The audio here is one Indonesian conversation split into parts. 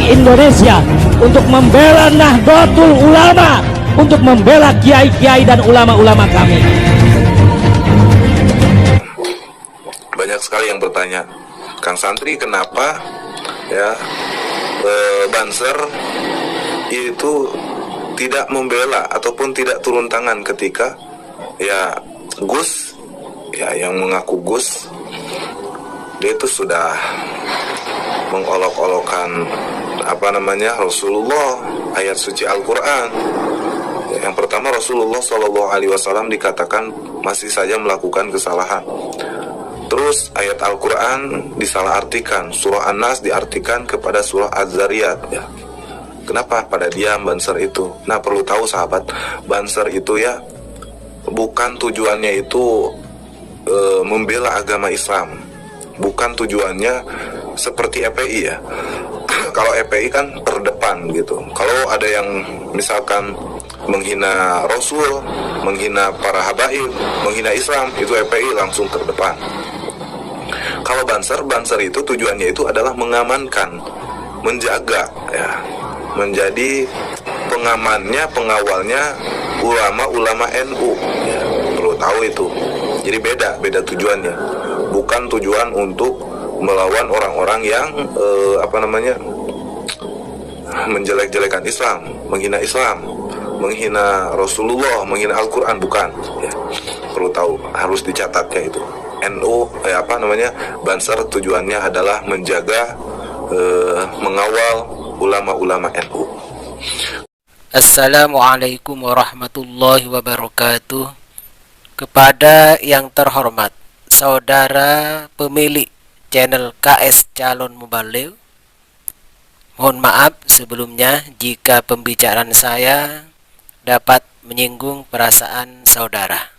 Indonesia, untuk membela Nahdlatul Ulama, untuk membela kiai-kiai dan ulama-ulama kami. Banyak sekali yang bertanya, Kang Santri, kenapa ya Banser itu tidak membela ataupun tidak turun tangan ketika ya Gus, ya yang mengaku Gus, dia itu sudah mengolok-olokkan Rasulullah, ayat suci Al-Quran. Yang pertama, Rasulullah SAW dikatakan masih saja melakukan kesalahan. Terus ayat Al-Quran disalahartikan, surah An-Nas diartikan kepada surah Az-Zariyat ya. Kenapa pada diam Banser itu? Nah, perlu tahu sahabat, Banser itu ya bukan tujuannya itu membela agama Islam. Bukan tujuannya seperti EPI ya. Kalau EPI kan terdepan gitu. Kalau ada yang misalkan menghina Rasul, menghina para habaib, menghina Islam, itu EPI langsung terdepan. Kalau Banser itu tujuannya itu adalah mengamankan, menjaga ya, menjadi pengamannya, pengawalnya ulama-ulama NU ya, perlu tahu itu. Jadi beda tujuannya. Bukan tujuan untuk melawan orang-orang yang menjelek-jelekan Islam, menghina Rasulullah, menghina Al-Quran, bukan ya. Perlu tahu, harus dicatatnya itu. NU Banser tujuannya adalah menjaga, mengawal ulama-ulama NU. Assalamualaikum warahmatullahi wabarakatuh. Kepada yang terhormat saudara pemilik channel KS Calon Mubaligh, mohon maaf sebelumnya jika pembicaraan saya dapat menyinggung perasaan saudara,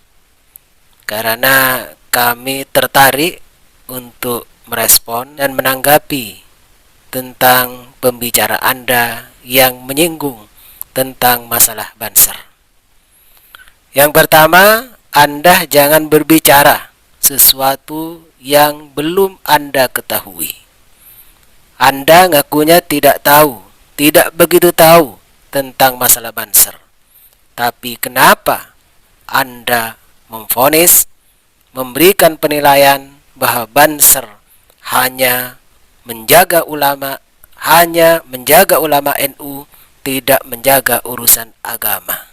karena kami tertarik untuk merespon dan menanggapi tentang pembicaraan Anda yang menyinggung tentang masalah Banser. Yang pertama, Anda jangan berbicara sesuatu yang belum Anda ketahui. Anda ngakunya tidak tahu, tidak begitu tahu tentang masalah Banser. Tapi kenapa Anda memvonis, memberikan penilaian bahwa Banser hanya menjaga ulama NU, tidak menjaga urusan agama?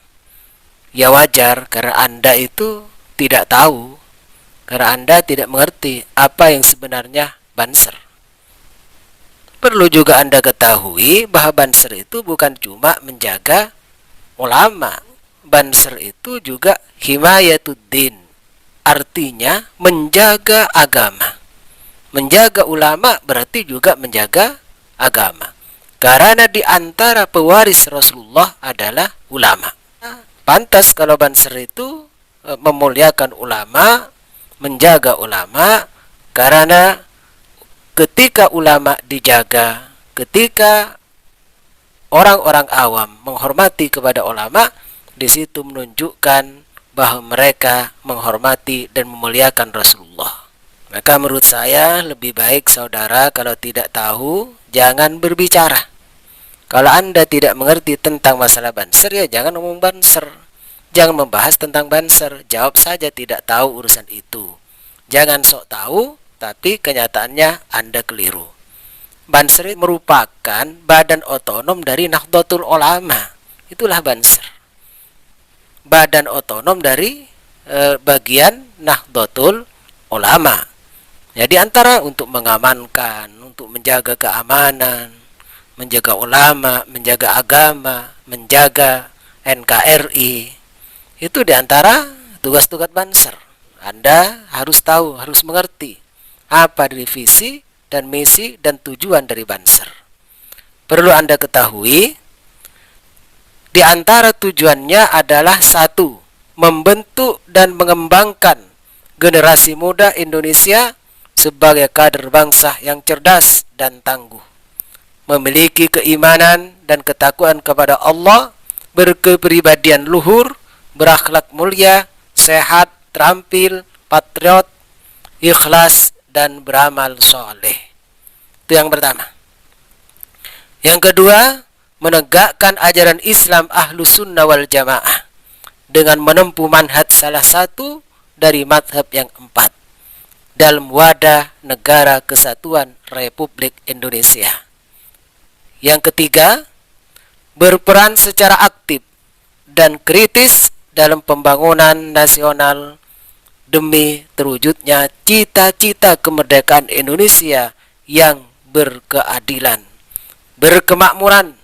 Ya wajar, karena Anda itu tidak tahu, karena Anda tidak mengerti apa yang sebenarnya Banser. Perlu juga Anda ketahui bahwa Banser itu bukan cuma menjaga ulama. Banser itu juga himayatuddin, artinya menjaga agama. Menjaga ulama berarti juga menjaga agama, karena di antara pewaris Rasulullah adalah ulama. Pantas kalau Banser itu memuliakan ulama, menjaga ulama, karena ketika ulama dijaga, ketika orang-orang awam menghormati kepada ulama, di situ menunjukkan bahwa mereka menghormati dan memuliakan Rasulullah. Maka menurut saya lebih baik saudara kalau tidak tahu, jangan berbicara. Kalau Anda tidak mengerti tentang masalah Banser, ya jangan ngomong Banser. Jangan membahas tentang Banser. Jawab saja tidak tahu urusan itu. Jangan sok tahu, tapi kenyataannya Anda keliru. Banser merupakan badan otonom dari Nahdlatul Ulama. Itulah Banser. Badan otonom dari bagian Nahdlatul Ulama. Jadi antara untuk mengamankan, untuk menjaga keamanan, menjaga ulama, menjaga agama, menjaga NKRI, itu diantara tugas-tugas Banser. Anda harus tahu, harus mengerti apa dari visi dan misi dan tujuan dari Banser. Perlu Anda ketahui, di antara tujuannya adalah satu, membentuk dan mengembangkan generasi muda Indonesia sebagai kader bangsa yang cerdas dan tangguh, memiliki keimanan dan ketakwaan kepada Allah, berkepribadian luhur, berakhlak mulia, sehat, terampil, patriot, ikhlas, dan beramal soleh. Itu yang pertama. Yang kedua, menegakkan ajaran Islam Ahlus Sunnah wal Jamaah dengan menempuh manhaj salah satu dari madhab yang 4 dalam wadah negara kesatuan Republik Indonesia. Yang ketiga, berperan secara aktif dan kritis dalam pembangunan nasional demi terwujudnya cita-cita kemerdekaan Indonesia yang berkeadilan, berkemakmuran,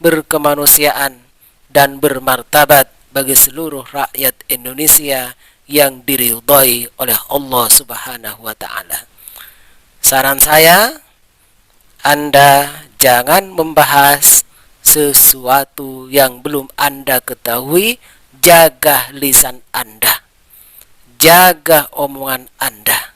berkemanusiaan, dan bermartabat bagi seluruh rakyat Indonesia yang diridhai oleh Allah Subhanahu wa Ta'ala. Saran saya, Anda jangan membahas sesuatu yang belum Anda ketahui. Jaga lisan Anda, jaga omongan Anda.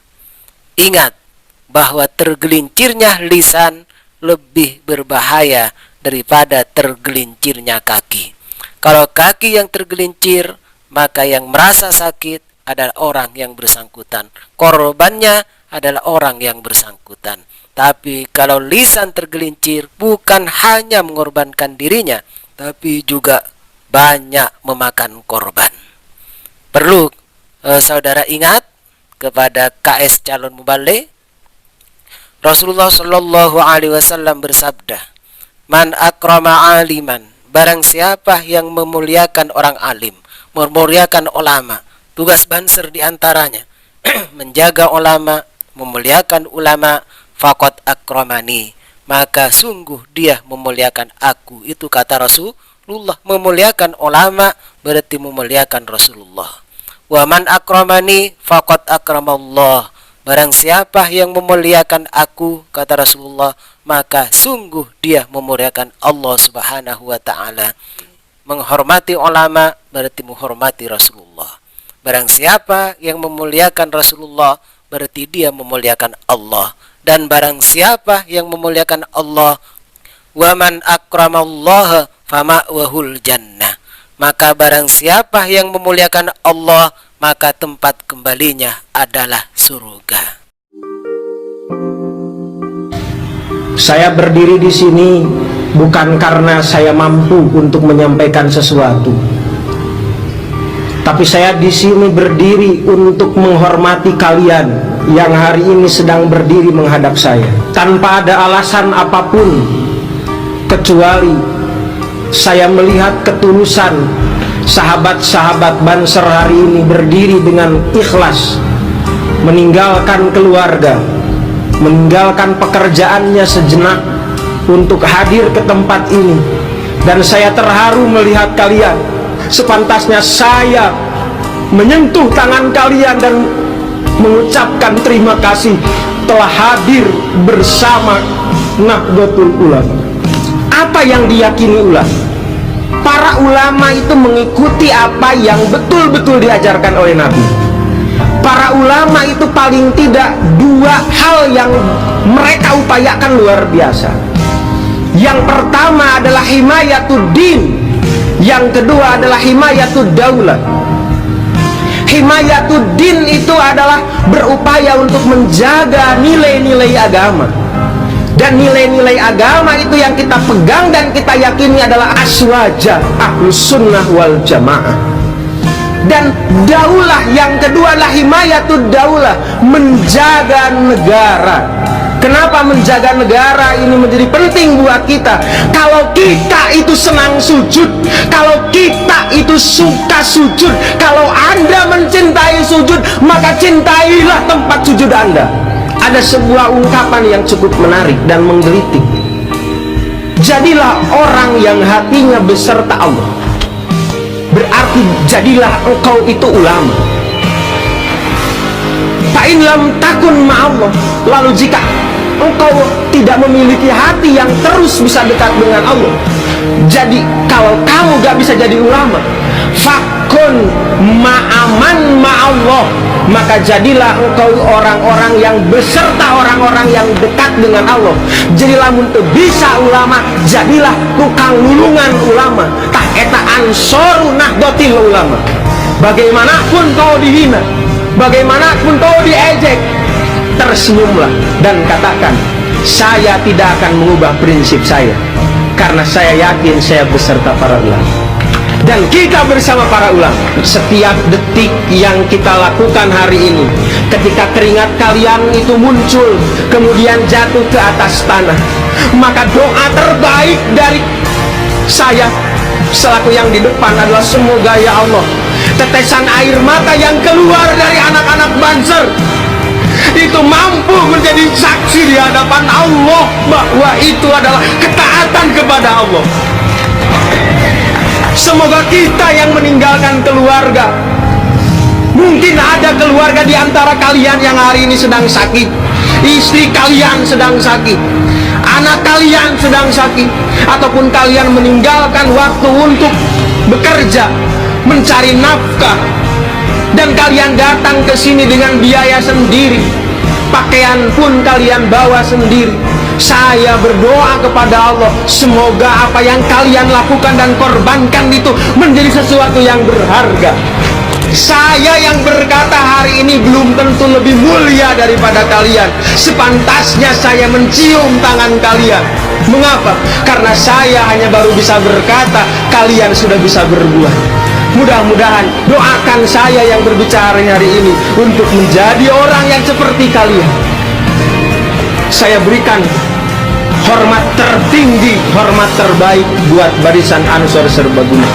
Ingat bahwa tergelincirnya lisan lebih berbahaya daripada tergelincirnya kaki. Kalau kaki yang tergelincir, maka yang merasa sakit adalah orang yang bersangkutan. Korbannya adalah orang yang bersangkutan. Tapi kalau lisan tergelincir, bukan hanya mengorbankan dirinya, tapi juga banyak memakan korban. Perlu saudara ingat kepada KS calon mubaligh, Rasulullah Shallallahu Alaihi Wasallam bersabda, "Man akrama aliman," barang siapa yang memuliakan orang alim, memuliakan ulama. Tugas Banser diantaranya menjaga ulama, memuliakan ulama. Faqad akramani, maka sungguh dia memuliakan aku. Itu kata Rasulullah. Memuliakan ulama berarti memuliakan Rasulullah. Wa man akramani faqad akramallah, barang siapa yang memuliakan aku, kata Rasulullah, maka sungguh dia memuliakan Allah Subhanahu wa Ta'ala. Menghormati ulama berarti menghormati Rasulullah. Barang siapa yang memuliakan Rasulullah, berarti dia memuliakan Allah. Dan barang siapa yang memuliakan Allah, wa man akramallaha fama'wahul jannah, maka barang siapa yang memuliakan Allah, maka tempat kembalinya adalah surga. Saya berdiri di sini bukan karena saya mampu untuk menyampaikan sesuatu, tapi saya di sini berdiri untuk menghormati kalian yang hari ini sedang berdiri menghadap saya, tanpa ada alasan apapun kecuali saya melihat ketulusan sahabat-sahabat Banser hari ini berdiri dengan ikhlas, meninggalkan keluarga, meninggalkan pekerjaannya sejenak untuk hadir ke tempat ini. Dan saya terharu melihat kalian. Sepantasnya saya menyentuh tangan kalian dan mengucapkan terima kasih telah hadir bersama Nahdlatul Ulama. Apa yang diyakini ulama? Para ulama itu mengikuti apa yang betul-betul diajarkan oleh Nabi. Para ulama itu paling tidak dua hal yang mereka upayakan luar biasa. Yang pertama adalah himayatud din, yang kedua adalah himayatud daulah. Himayatud din itu adalah berupaya untuk menjaga nilai-nilai agama. Dan nilai-nilai agama itu yang kita pegang dan kita yakini adalah aswaja Ahlus Sunnah wal Jamaah. Dan daulah yang kedua adalah himayatud daulah, menjaga negara. Kenapa menjaga negara ini menjadi penting buat kita? Kalau kita itu senang sujud, kalau kita itu suka sujud, kalau Anda mencintai sujud, maka cintailah tempat sujud Anda. Ada sebuah ungkapan yang cukup menarik dan menggelitik. Jadilah orang yang hatinya beserta Allah. Berarti jadilah engkau itu ulama. Fa'in lam takun ma'allah, lalu jika engkau tidak memiliki hati yang terus bisa dekat dengan Allah, jadi kalau kamu gak bisa jadi ulama, fakun ma'aman ma'allah, maka jadilah engkau orang-orang yang beserta orang-orang yang dekat dengan Allah. Jadilah untuk bisa ulama, jadilah tukang lulungan ulama. Tak eta ansoru nahdlatul ulama. Bagaimanapun kau dihina, bagaimanapun kau diejek, tersenyumlah dan katakan, saya tidak akan mengubah prinsip saya, karena saya yakin saya beserta para ulama. Dan kita bersama para ulama. Setiap detik yang kita lakukan hari ini, ketika keringat kalian itu muncul kemudian jatuh ke atas tanah, maka doa terbaik dari saya selaku yang di depan adalah, semoga ya Allah, tetesan air mata yang keluar dari anak-anak Banser itu mampu menjadi saksi di hadapan Allah bahwa itu adalah ketaatan kepada Allah. Semoga kita yang meninggalkan keluarga, mungkin ada keluarga di antara kalian yang hari ini sedang sakit, istri kalian sedang sakit, anak kalian sedang sakit, ataupun kalian meninggalkan waktu untuk bekerja, mencari nafkah, dan kalian datang ke sini dengan biaya sendiri, pakaian pun kalian bawa sendiri. Saya berdoa kepada Allah, semoga apa yang kalian lakukan dan korbankan itu menjadi sesuatu yang berharga. Saya yang berkata hari ini belum tentu lebih mulia daripada kalian. Sepantasnya saya mencium tangan kalian. Mengapa? Karena saya hanya baru bisa berkata, kalian sudah bisa berbuat. Mudah-mudahan doakan saya yang berbicara hari ini untuk menjadi orang yang seperti kalian. Saya berikan hormat tertinggi, hormat terbaik buat barisan Ansor Serbaguna.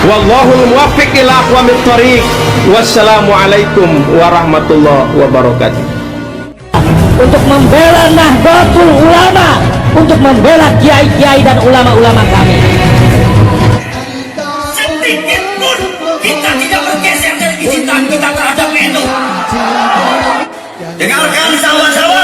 Wallahul muwaffiq ila aqwamit thoriq. Wassalamualaikum warahmatullahi wabarakatuh. Untuk membela Nahdlatul Ulama, untuk membela kiai-kiai dan ulama-ulama kami. Sedikit pun kita tidak bergeser dari kecintaan kita terhadap NU. Dengarkan sama-sama.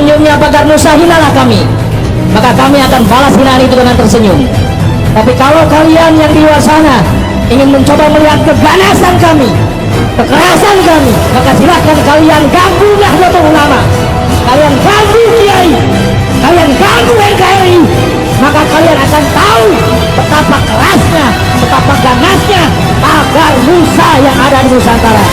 senyumnya Pakar Nusa, hinalah kami, maka kami akan balas hinaan itu dengan tersenyum. Tapi kalau kalian yang di luar sana ingin mencoba melihat keganasan kami, kekerasan kami, maka silakan kalian ganggu Nahdlatul Ulama, kalian ganggu Kiai, kalian ganggu NKRI, maka kalian akan tahu betapa kerasnya, betapa ganasnya Pakar Nusa yang ada di Nusantara.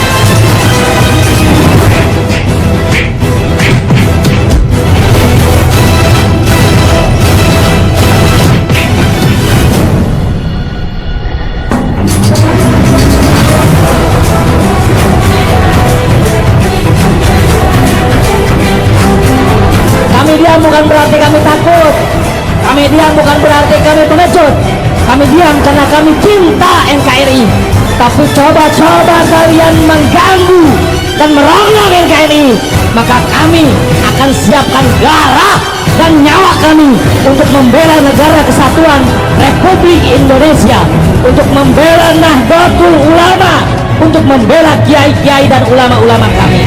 Diam bukan berarti kami takut, kami diam bukan berarti kami pengecut, kami diam karena kami cinta NKRI. Tapi coba-coba kalian mengganggu dan merongrong NKRI, maka kami akan siapkan darah dan nyawa kami untuk membela negara kesatuan Republik Indonesia, untuk membela Nahdlatul Ulama, untuk membela kiai-kiai dan ulama-ulama kami.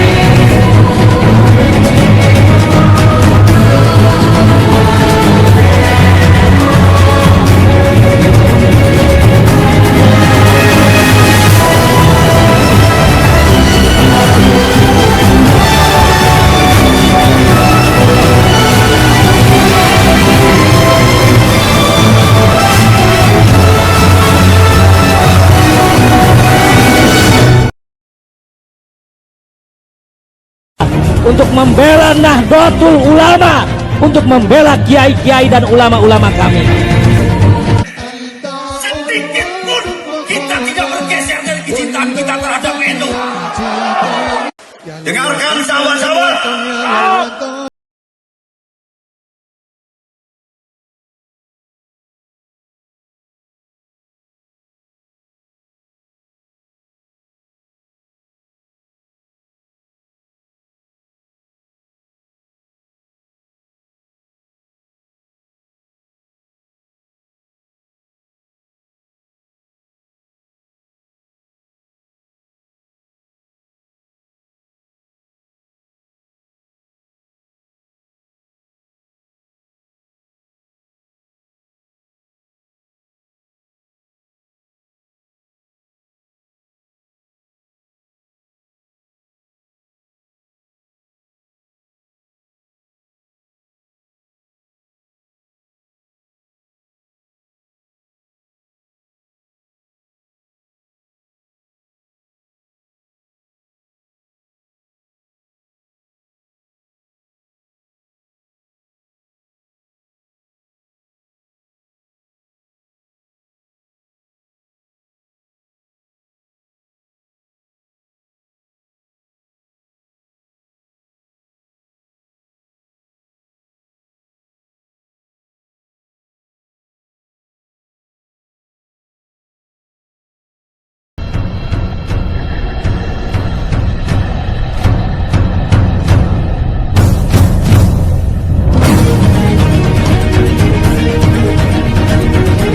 untuk membela Nahdlatul Ulama, untuk membela kiai-kiai dan ulama-ulama kami. Sedikit pun kita tidak bergeser dari kecintaan kita terhadap NU. Dengarkan sahabat-sahabat.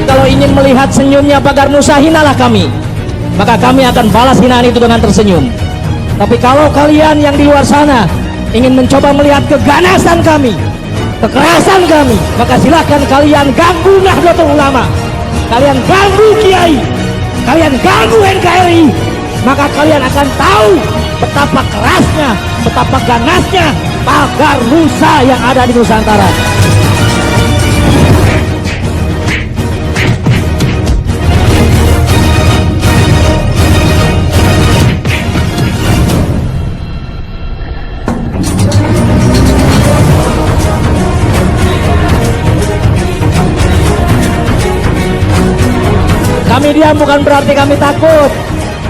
Kalau ingin melihat senyumnya Pagar Musa, hinalah kami, maka kami akan balas hinaan itu dengan tersenyum. Tapi kalau kalian yang di luar sana ingin mencoba melihat keganasan kami, kekerasan kami, maka silahkan kalian ganggu Nahdlatul Ulama, kalian ganggu kiai, kalian ganggu NKRI, maka kalian akan tahu betapa kerasnya, betapa ganasnya Pagar Musa yang ada di Nusantara. Kami diam bukan berarti kami takut.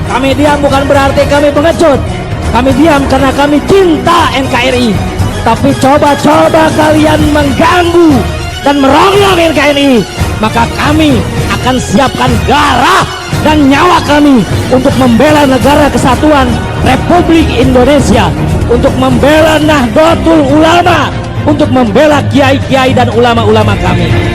Kami diam bukan berarti kami pengecut. Kami diam karena kami cinta NKRI. Tapi coba-coba kalian mengganggu dan merongrong NKRI, maka kami akan siapkan darah dan nyawa kami untuk membela negara kesatuan Republik Indonesia, untuk membela Nahdlatul Ulama, untuk membela kiai-kiai dan ulama-ulama kami.